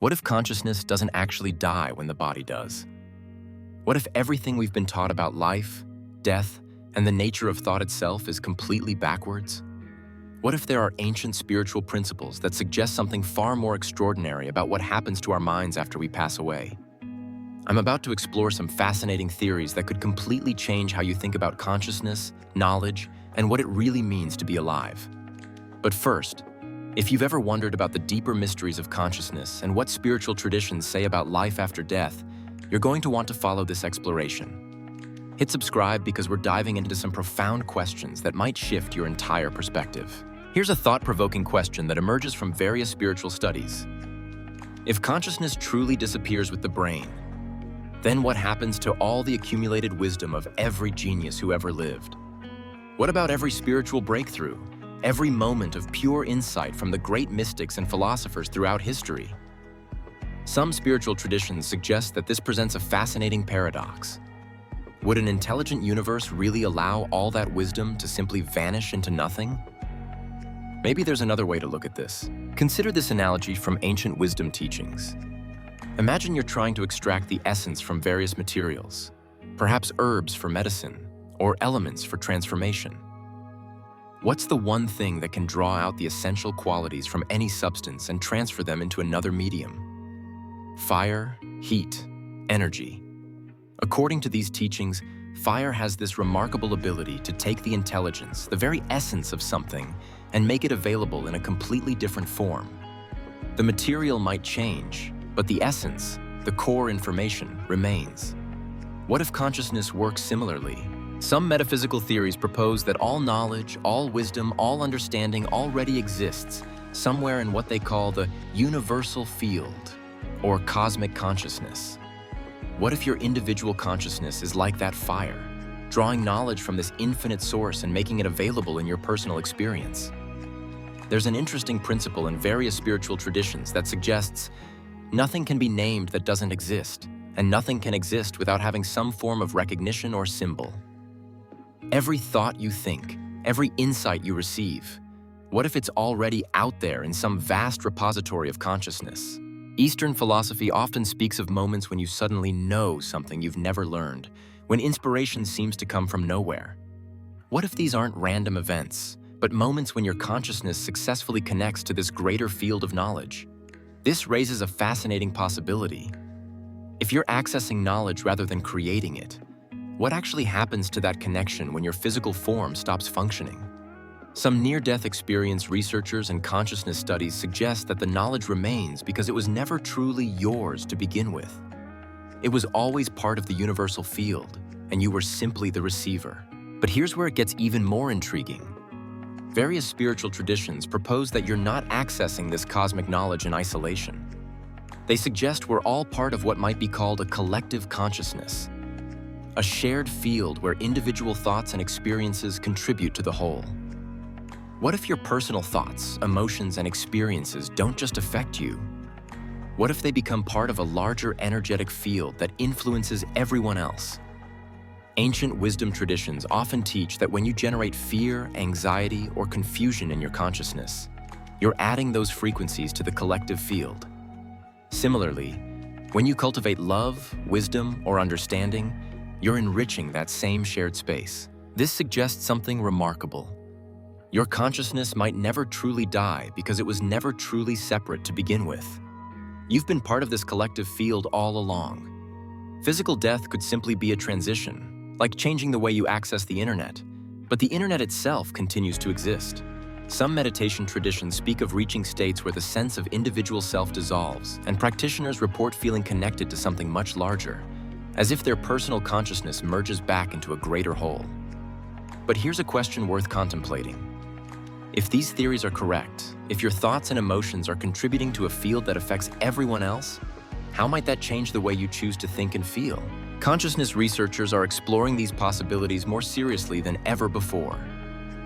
What if consciousness doesn't actually die when the body does? What if everything we've been taught about life, death, and the nature of thought itself is completely backwards? What if there are ancient spiritual principles that suggest something far more extraordinary about what happens to our minds after we pass away? I'm about to explore some fascinating theories that could completely change how you think about consciousness, knowledge, and what it really means to be alive. But first, if you've ever wondered about the deeper mysteries of consciousness and what spiritual traditions say about life after death, you're going to want to follow this exploration. Hit subscribe because we're diving into some profound questions that might shift your entire perspective. Here's a thought-provoking question that emerges from various spiritual studies. If consciousness truly disappears with the brain, then what happens to all the accumulated wisdom of every genius who ever lived? What about every spiritual breakthrough, every moment of pure insight from the great mystics and philosophers throughout history? Some spiritual traditions suggest that this presents a fascinating paradox. Would an intelligent universe really allow all that wisdom to simply vanish into nothing? Maybe there's another way to look at this. Consider this analogy from ancient wisdom teachings. Imagine you're trying to extract the essence from various materials, perhaps herbs for medicine, or elements for transformation. What's the one thing that can draw out the essential qualities from any substance and transfer them into another medium? Fire, heat, energy. According to these teachings, fire has this remarkable ability to take the intelligence, the very essence of something, and make it available in a completely different form. The material might change, but the essence, the core information, remains. What if consciousness works similarly? Some metaphysical theories propose that all knowledge, all wisdom, all understanding already exists somewhere in what they call the universal field, or cosmic consciousness. What if your individual consciousness is like that fire, drawing knowledge from this infinite source and making it available in your personal experience? There's an interesting principle in various spiritual traditions that suggests nothing can be named that doesn't exist, and nothing can exist without having some form of recognition or symbol. Every thought you think, every insight you receive, what if it's already out there in some vast repository of consciousness? Eastern philosophy often speaks of moments when you suddenly know something you've never learned, when inspiration seems to come from nowhere. What if these aren't random events, but moments when your consciousness successfully connects to this greater field of knowledge? This raises a fascinating possibility. If you're accessing knowledge rather than creating it, what actually happens to that connection when your physical form stops functioning? Some near-death experience researchers and consciousness studies suggest that the knowledge remains because it was never truly yours to begin with. It was always part of the universal field, and you were simply the receiver. But here's where it gets even more intriguing. Various spiritual traditions propose that you're not accessing this cosmic knowledge in isolation. They suggest we're all part of what might be called a collective consciousness, a shared field where individual thoughts and experiences contribute to the whole. What if your personal thoughts, emotions, and experiences don't just affect you? What if they become part of a larger energetic field that influences everyone else? Ancient wisdom traditions often teach that when you generate fear, anxiety, or confusion in your consciousness, you're adding those frequencies to the collective field. Similarly, when you cultivate love, wisdom, or understanding, you're enriching that same shared space. This suggests something remarkable. Your consciousness might never truly die because it was never truly separate to begin with. You've been part of this collective field all along. Physical death could simply be a transition, like changing the way you access the internet, but the internet itself continues to exist. Some meditation traditions speak of reaching states where the sense of individual self dissolves, and practitioners report feeling connected to something much larger, as if their personal consciousness merges back into a greater whole. But here's a question worth contemplating. If these theories are correct, if your thoughts and emotions are contributing to a field that affects everyone else, how might that change the way you choose to think and feel? Consciousness researchers are exploring these possibilities more seriously than ever before.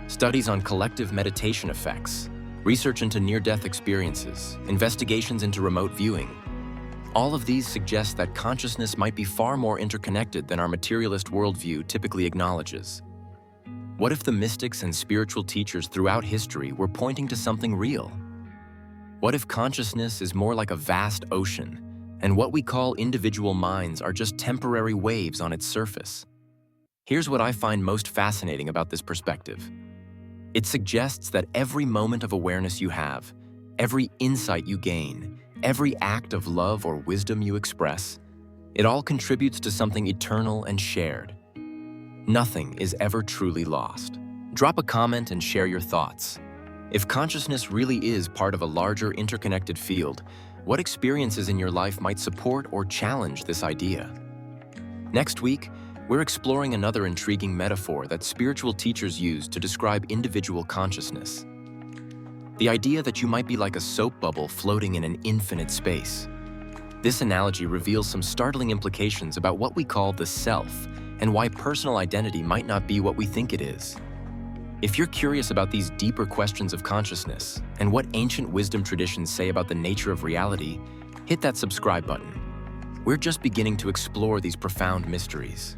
Studies on collective meditation effects, research into near-death experiences, investigations into remote viewing. All of these suggest that consciousness might be far more interconnected than our materialist worldview typically acknowledges. What if the mystics and spiritual teachers throughout history were pointing to something real? What if consciousness is more like a vast ocean, and what we call individual minds are just temporary waves on its surface? Here's what I find most fascinating about this perspective. It suggests that every moment of awareness you have, every insight you gain, every act of love or wisdom you express, it all contributes to something eternal and shared. Nothing is ever truly lost. Drop a comment and share your thoughts. If consciousness really is part of a larger interconnected field, what experiences in your life might support or challenge this idea? Next week, we're exploring another intriguing metaphor that spiritual teachers use to describe individual consciousness. The idea that you might be like a soap bubble floating in an infinite space. This analogy reveals some startling implications about what we call the self and why personal identity might not be what we think it is. If you're curious about these deeper questions of consciousness and what ancient wisdom traditions say about the nature of reality, hit that subscribe button. We're just beginning to explore these profound mysteries.